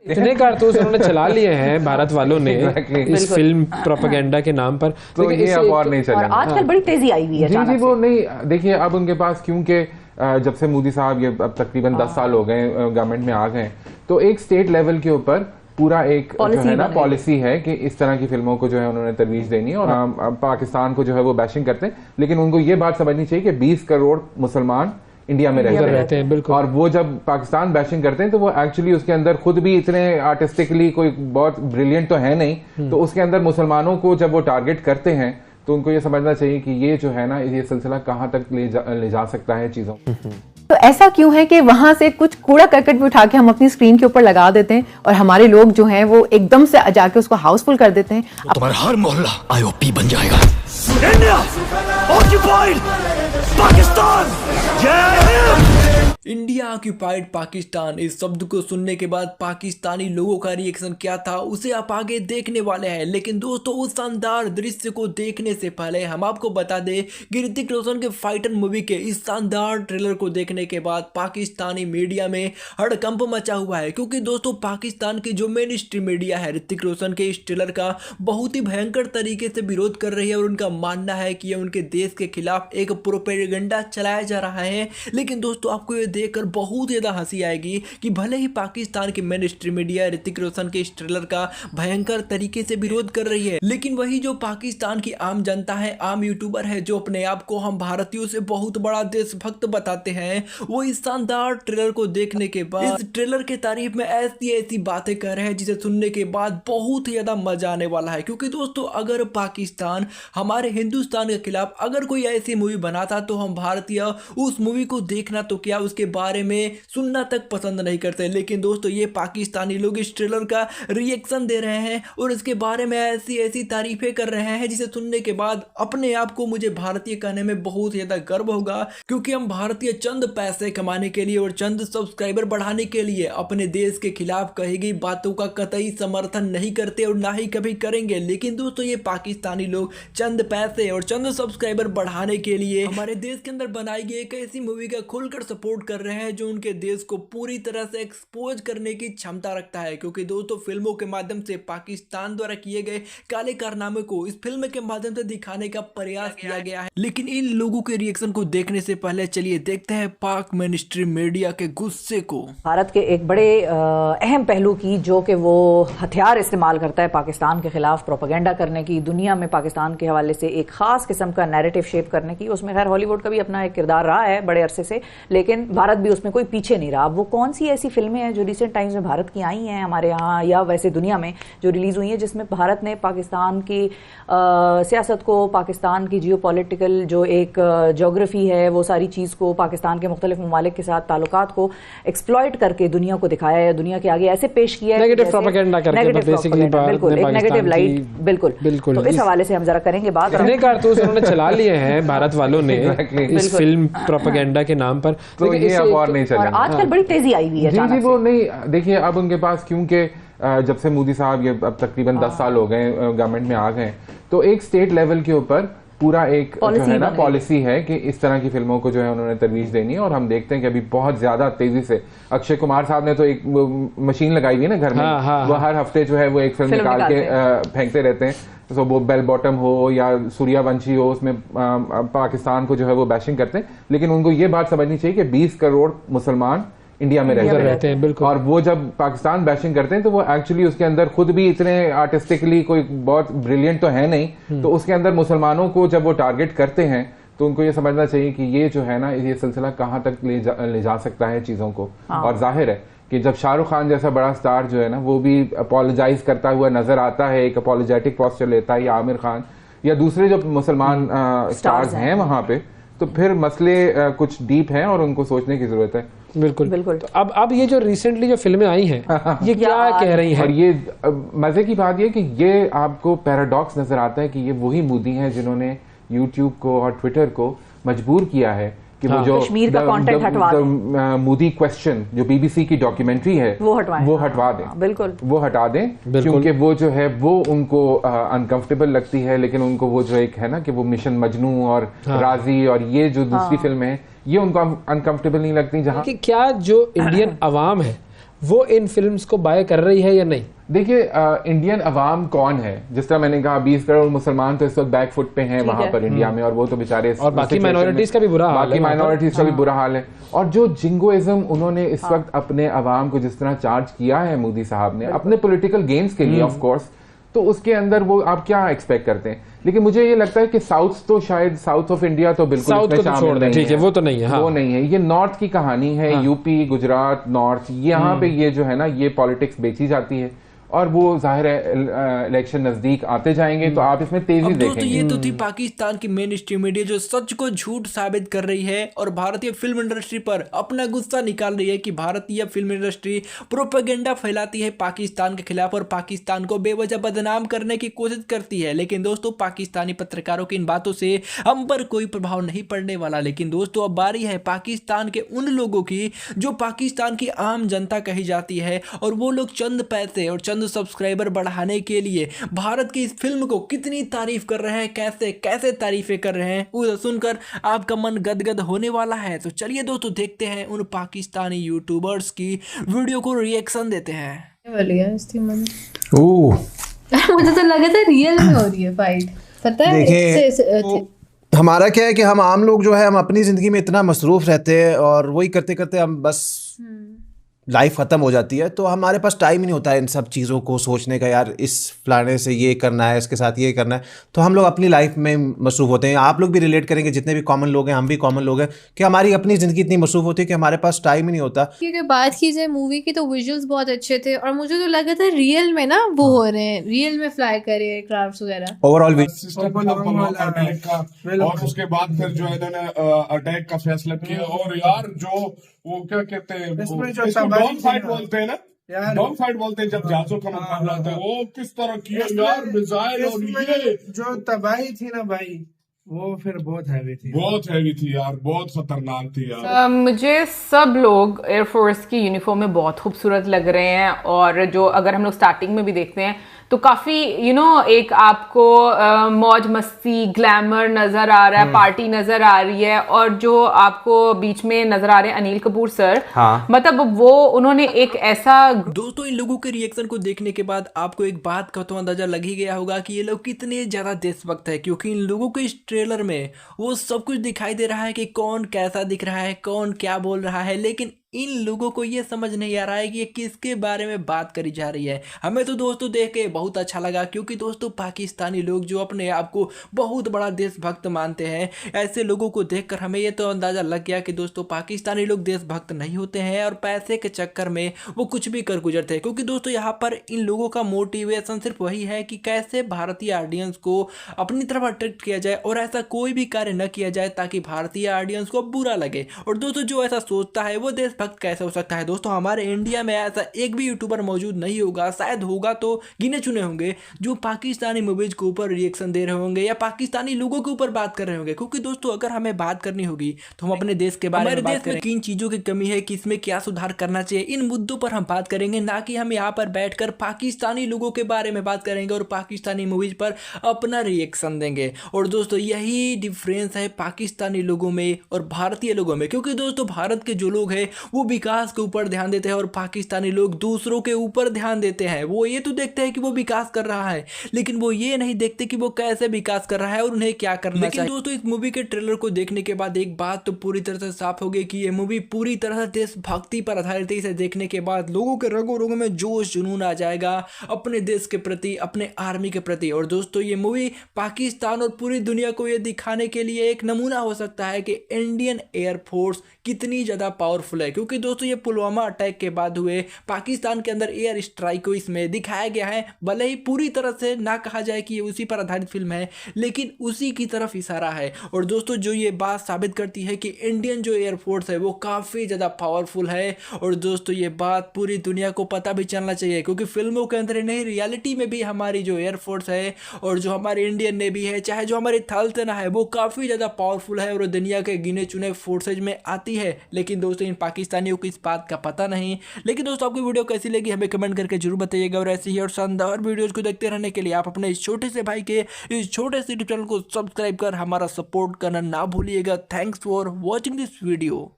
इतने कारतूस उन्होंने चला लिए हैं भारत वालों ने इस फिल्म प्रोपेगेंडा के नाम पर, तो ये अब और नहीं चलेगा। और आजकल बड़ी तेजी आई हुई है। जी वो नहीं, देखिए अब उनके पास, क्योंकि जब से मोदी साहब ये अब तकरीबन 10 साल हो गए गवर्नमेंट में आ गए, तो एक स्टेट लेवल के ऊपर पूरा एक जो है ना पॉलिसी है कि इस तरह की फिल्मों को जो है उन्होंने तरवीज देनी है। और पाकिस्तान को जो है वो बैशिंग करते हैं, लेकिन उनको ये बात समझनी चाहिए कि 20 करोड़ मुसलमान इंडिया में रहते हैं। बिल्कुल। और वो जब पाकिस्तान बैशिंग करते हैं तो वो एक्चुअली उसके अंदर खुद भी इतने आर्टिस्टिकली कोई बहुत ब्रिलियंट तो है नहीं, तो उसके अंदर मुसलमानों को जब वो टारगेट करते हैं तो उनको ये समझना चाहिए कि ये जो है ना, ये सिलसिला कहाँ तक ले जा सकता है चीजों। तो ऐसा क्यों है कि वहां से कुछ कूड़ा करकट भी उठा के हम अपनी स्क्रीन के ऊपर लगा देते हैं और हमारे लोग जो हैं वो एकदम से जाके उसको हाउसफुल कर देते हैं। तुम्हारा हर मोहल्ला आईओपी बन जाएगा। इंडिया ऑक्युपाइड पाकिस्तान, जय हिंद। इंडिया ऑक्युपाइड पाकिस्तान, इस शब्द को सुनने के बाद पाकिस्तानी लोगों का रिएक्शन क्या था उसे आप आगे देखने वाले हैं। लेकिन दोस्तों, उस शानदार दृश्य को देखने से पहले हम आपको बता दें कि ऋतिक रोशन के फाइटर मूवी के इस शानदार ट्रेलर को देखने के बाद पाकिस्तानी मीडिया में हड़कंप मचा हुआ है। क्योंकि दोस्तों, पाकिस्तान की जो मेन स्ट्रीम मीडिया है ऋतिक रोशन के इस ट्रेलर का बहुत ही भयंकर तरीके से विरोध कर रही है और उनका मानना है कि यह उनके देश के खिलाफ एक प्रोपेगेंडा चलाया जा रहा है। लेकिन दोस्तों, आपको ये देखकर बहुत ज्यादा हंसी आएगी कि भले ही पाकिस्तान की main stream media Hrithik Roshan के इस ट्रेलर का भयंकर तरीके से विरोध कर रही है, लेकिन वही जो पाकिस्तान की आम जनता है, आम यूट्यूबर है, जो अपने आप को हम भारतीयों से बहुत बड़ा देशभक्त बताते हैं, वो इस शानदार ट्रेलर को देखने के बाद इस ट्रेलर के तारीफ में ऐसी ऐसी बातें कर रहे हैं जिसे सुनने के बाद बहुत ही ज्यादा मजा आने वाला है। क्योंकि दोस्तों, अगर पाकिस्तान हमारे हिंदुस्तान के खिलाफ अगर कोई ऐसी मूवी बनाता तो हम भारतीय उस मूवी को देखना तो क्या, उसके बारे में सुनना तक पसंद नहीं करते। लेकिन दोस्तों, ये पाकिस्तानी लोग इस ट्रेलर का रिएक्शन दे रहे हैं और इसके बारे में ऐसी ऐसी तारीफें कर रहे हैं जिसे सुनने के बाद अपने आप को मुझे भारतीय कहने में बहुत ज्यादा गर्व होगा। क्योंकि हम भारतीय चंद पैसे कमाने के लिए और चंद सब्सक्राइबर बढ़ाने के लिए अपने देश के खिलाफ कही गई बातों का कतई समर्थन नहीं करते और ना ही कभी करेंगे। लेकिन दोस्तों, ये पाकिस्तानी लोग चंद पैसे और चंद सब्सक्राइबर बढ़ाने के लिए हमारे देश के अंदर बनाई गई एक ऐसी मूवी का खुलकर सपोर्ट कर रहे हैं जो उनके देश को पूरी तरह से एक्सपोज करने की क्षमता रखता है। क्योंकि दोस्तों, फिल्मों के माध्यम से पाकिस्तान द्वारा किए गए काले कारनामे को इस फिल्म के माध्यम से दिखाने का प्रयास किया गया है। लेकिन इन लोगों के रिएक्शन को देखने से पहले चलिए देखते हैं पाक मेन स्ट्रीम मीडिया के गुस्से को। भारत के एक बड़े अहम पहलू की, जो कि वो हथियार इस्तेमाल करता है पाकिस्तान के खिलाफ प्रोपेगेंडा करने की, दुनिया में पाकिस्तान के हवाले से एक खास किस्म का नैरेटिव शेप करने की। उसमें खैर हॉलीवुड का भी अपना एक किरदार रहा है बड़े अरसे से, लेकिन भारत भी उसमें कोई पीछे नहीं रहा। वो कौन सी ऐसी फिल्में हैं जो रिसेंट टाइम्स में भारत की आई हैं हमारे यहाँ या वैसे दुनिया में जो रिलीज हुई हैं, जिसमें भारत ने पाकिस्तान की सियासत को, पाकिस्तान की जियोपॉलिटिकल जो एक ज्योग्राफी है, वो सारी चीज़ को, पाकिस्तान के मुख्तलिफ ममालिक के साथ ताल्लुकात को एक्सप्लॉइट करके दुनिया को दिखाया है, दुनिया के आगे ऐसे पेश किया है, नेगेटिव प्रोपेगेंडा करके, बेसिकली बिल्कुल एक नेगेटिव लाइट। बिल्कुल। तो इस हवाले से हम जरा करेंगे बात। इतने कारतूस उन्होंने चला लिए हैं भारत वालों ने इस फिल्म प्रोपेगेंडा के नाम पर, तो ये अब और नहीं चलेगा। और आजकल बड़ी तेजी आई हुई है। जी वो नहीं, देखिए अब उनके पास, क्योंकि जब से मोदी साहब ये अब तकरीबन 10 साल हो गए गवर्नमेंट में आ गए, तो एक स्टेट लेवल के ऊपर पूरा एक जो है ना पॉलिसी है कि इस तरह की फिल्मों को जो है उन्होंने तरवीज देनी है। और हम देखते हैं कि अभी बहुत ज्यादा तेजी से अक्षय कुमार साहब ने तो एक मशीन लगाई हुई है ना घर में, वो हर हफ्ते जो है वो एक फिल्म निकाल के फेंकते रहते हैं। तो वो बेल बॉटम हो या सूर्यवंशी हो, उसमें पाकिस्तान को जो है वो बैशिंग करते हैं। लेकिन उनको ये बात समझनी चाहिए कि 20 करोड़ मुसलमान इंडिया में रहते हैं। बिल्कुल। और वो जब पाकिस्तान बैशिंग करते हैं तो वो एक्चुअली उसके अंदर खुद भी इतने आर्टिस्टिकली कोई बहुत ब्रिलियंट तो है नहीं, तो उसके अंदर मुसलमानों को जब वो टारगेट करते हैं तो उनको ये समझना चाहिए कि ये जो है ना, ये सिलसिला कहाँ तक ले जा सकता है चीजों को। और जाहिर है कि जब शाहरुख खान जैसा बड़ा स्टार जो है ना, वो भी अपोलोजाइज करता हुआ नजर आता है, एक अपोलोजेटिक पोस्चर लेता है, या आमिर खान या दूसरे जो मुसलमान स्टार्स हैं वहां पे, तो फिर मसले कुछ डीप हैं और उनको सोचने की जरूरत है। बिल्कुल। तो अब ये जो रिसेंटली जो फिल्में आई हैं ये क्या कह रही हैं? और ये मजे की बात ये कि ये आपको पैराडॉक्स नजर आता है कि ये वही मोदी हैं जिन्होंने यूट्यूब को और ट्विटर को मजबूर किया है कि वो जो कश्मीर का कंटेंट हटवा दें, मोदी क्वेश्चन जो बीबीसी की डॉक्यूमेंट्री है वो हटवा दें। बिल्कुल, वो हटा दें, क्योंकि वो जो है वो उनको अनकंफर्टेबल लगती है। लेकिन उनको वो जो एक है ना कि वो मिशन मजनू और राजी और ये जो दूसरी फिल्म है, ये उनको अनकंफर्टेबल नहीं लगती। जहाँ कि क्या जो इंडियन अवाम है वो इन फिल्म्स को बाय कर रही है या नहीं? देखिए इंडियन अवाम कौन है, जिस तरह मैंने कहा 20 करोड़ मुसलमान तो इस वक्त बैक फुट पे हैं वहां पर इंडिया में, और वो तो बेचारे और बाकी माइनॉरिटीज का भी बुरा हाल है, बाकी माइनॉरिटीज का भी बुरा हाल है। और जो जिंगोइज्म उन्होंने इस वक्त अपने अवाम को जिस तरह चार्ज किया है मोदी साहब ने अपने पॉलिटिकल गेम्स के लिए ऑफ कोर्स, तो उसके अंदर वो आप क्या एक्सपेक्ट करते हैं। लेकिन मुझे ये लगता है कि साउथ तो शायद साउथ ऑफ इंडिया तो बिल्कुल साउथ को तो छोड़ दें, ठीक है, वो तो नहीं है, हाँ। वो नहीं है, ये नॉर्थ की कहानी है, हाँ। यूपी, गुजरात, नॉर्थ, यहाँ पे ये जो है ना ये पॉलिटिक्स बेची जाती है, और वो जाहिर है इलेक्शन नजदीक आते जाएंगे तो आप इसमें तेजी देखेंगे। दोस्तों ये तो थी पाकिस्तान की मेन स्ट्रीम मीडिया जो सच को झूठ साबित कर रही है और भारतीय फिल्म इंडस्ट्री पर अपना गुस्सा निकाल रही है कि भारतीय फिल्म इंडस्ट्री प्रोपेगेंडा फैलाती है पाकिस्तान के खिलाफ और पाकिस्तान को बेवजह बदनाम करने की कोशिश करती है। लेकिन दोस्तों पाकिस्तानी पत्रकारों की इन बातों से हम पर कोई प्रभाव नहीं पड़ने वाला। लेकिन दोस्तों अब बारी है पाकिस्तान के उन लोगों की जो पाकिस्तान की आम जनता कही जाती है, और वो लोग चंद पैसे और चंद सब्सक्राइबर बढ़ाने के लिए भारत की इस फिल्म को कितनी तारीफ कर रहे हैं, कैसे कैसे तारीफें कर रहे हैं, वो सुनकर आपका मन गदगद होने वाला है। तो चलिए दोस्तों देखते हैं उन पाकिस्तानी यूट्यूबर्स की वीडियो को रिएक्शन देते हैं। मुझे तो लगा था रियल में हो रही है फाइट, पता है। देखिए हमारा क्या है कि हम आम लोग जो है हम अपनी ज़िंदगी में इतना मसरूफ़ रहते हैं और वही करते करते हम बस लाइफ ख़त्म हो जाती है, तो हमारे पास टाइम ही नहीं होता है इन सब चीज़ों को सोचने का, यार इस फलाने से ये करना है, इसके साथ ये करना है, तो हम लोग अपनी लाइफ में मसरूफ़ होते हैं। आप लोग भी रिलेट करेंगे, जितने भी कॉमन लोग हैं, हम भी कॉमन लोग हैं, कि हमारी अपनी ज़िंदगी इतनी मसरूफ़ होती है कि हमारे पास टाइम ही नहीं होता। क्योंकि बात की जाए मूवी की तो विजुअल्स बहुत अच्छे थे और मुझे तो लगा था रियल में ना वो हो रहे हैं, रियल में फ्लाई कर रहे हैं क्राफ्ट्स वगैरह। ओवरऑल और उसके बाद फिर जो है इन्होंने अटैक का फैसला किया, और यार जो वो क्या कहते हैं, डॉग फाइट बोलते हैं ना, डॉग फाइट बोलते हैं जब जहाजों का मुकाबला होता है, वो किस तरह किया यार, मिसाइल और ये जो तबाही थी ना भाई, वो फिर बहुत हैवी थी यार, बहुत खतरनाक थी यार। मुझे सब लोग एयरफोर्स की यूनिफॉर्म में बहुत खूबसूरत लग रहे हैं, और जो अगर हम लोग स्टार्टिंग में भी देखते हैं तो काफी एक आपको मौज मस्ती ग्लैमर नजर आ रहा है, पार्टी नजर आ रही है, और जो आपको बीच में नजर आ रहे हैं अनिल कपूर सर, हाँ। मतलब वो उन्होंने एक ऐसा। दोस्तों इन लोगों के रिएक्शन को देखने के बाद आपको एक बात का तो अंदाजा लग ही गया होगा कि ये लोग कितने ज्यादा देशभक्त है, क्योंकि इन लोगों के इस ट्रेलर में वो सब कुछ दिखाई दे रहा है कि कौन कैसा दिख रहा है, कौन क्या बोल रहा है, लेकिन इन लोगों को ये समझ नहीं आ रहा है कि ये किसके बारे में बात करी जा रही है। हमें तो दोस्तों देख के बहुत अच्छा लगा, क्योंकि दोस्तों पाकिस्तानी लोग जो अपने आप को बहुत बड़ा देशभक्त मानते हैं, ऐसे लोगों को देखकर हमें ये तो अंदाजा लग गया कि दोस्तों पाकिस्तानी लोग देशभक्त नहीं होते हैं और पैसे के चक्कर में वो कुछ भी कर गुजरते हैं। क्योंकि दोस्तों यहाँ पर इन लोगों का मोटिवेशन सिर्फ वही है कि कैसे भारतीय ऑडियंस को अपनी तरफ अट्रैक्ट किया जाए और ऐसा कोई भी कार्य न किया जाए ताकि भारतीय ऑडियंस को बुरा लगे। और दोस्तों जो ऐसा सोचता है वो देशभक्त कैसे हो सकता है। दोस्तों हमारे इंडिया में ऐसा एक भी यूट्यूबर मौजूद नहीं होगा, शायद होगा तो गिने चुने होंगे, जो पाकिस्तानी मूवीज के ऊपर रिएक्शन दे रहे होंगे या पाकिस्तानी लोगों के ऊपर बात कर रहे होंगे। क्योंकि दोस्तों अगर हमें बात करनी होगी तो हम अपने देश के बारे में बात करेंगे, किन चीजों की कमी है, किसमें क्या सुधार करना चाहिए, इन मुद्दों पर हम बात करेंगे, ना कि हम यहाँ पर बैठकर पाकिस्तानी लोगों के बारे में बात करेंगे और पाकिस्तानी मूवीज पर अपना रिएक्शन देंगे। और दोस्तों यही डिफरेंस है पाकिस्तानी लोगों में और भारतीय लोगों में। क्योंकि दोस्तों भारत के जो लोग हैं वो विकास के ऊपर ध्यान देते हैं और पाकिस्तानी लोग दूसरों के ऊपर ध्यान देते हैं। वो ये तो देखते हैं कि वो विकास कर रहा है, लेकिन वो ये नहीं देखते कि वो कैसे विकास कर रहा है और उन्हें क्या करना चाहिए। दोस्तों इस मूवी के ट्रेलर को देखने के बाद एक बात तो पूरी तरह से साफ हो गई कि ये मूवी पूरी तरह से देशभक्ति पर आधारित है। इसे देखने के बाद लोगों के रगों रगों में जोश जुनून आ जाएगा अपने देश के प्रति, अपने आर्मी के प्रति। और दोस्तों ये मूवी पाकिस्तान और पूरी दुनिया को ये दिखाने के लिए एक नमूना हो सकता है कि इंडियन एयरफोर्स कितनी ज़्यादा पावरफुल है। क्योंकि दोस्तों ये पुलवामा अटैक के बाद हुए पाकिस्तान के अंदर एयर स्ट्राइक को इसमें दिखाया गया है। भले ही पूरी तरह से ना कहा जाए कि ये उसी पर आधारित फिल्म है, लेकिन उसी की तरफ इशारा है। और दोस्तों जो ये बात साबित करती है कि इंडियन जो एयरफोर्स है वो काफ़ी ज़्यादा पावरफुल है। और दोस्तों ये बात पूरी दुनिया को पता भी चलना चाहिए, क्योंकि फिल्मों के अंदर नहीं रियलिटी में भी हमारी जो एयरफोर्स है और जो हमारी इंडियन नेवी है, चाहे जो हमारी थल सेना है, वो काफ़ी ज़्यादा पावरफुल है और दुनिया के गिने चुने फोर्सेज में आती है। लेकिन दोस्तों इन पाकिस्तानियों को इस बात का पता नहीं। लेकिन दोस्तों आपको वीडियो कैसी लगी हमें कमेंट करके जरूर बताइएगा, और ऐसी ही और शानदार वीडियोस को देखते रहने के लिए आप अपने इस छोटे से भाई के इस छोटे से चैनल को सब्सक्राइब कर हमारा सपोर्ट करना ना भूलिएगा। Thanks for watching this video.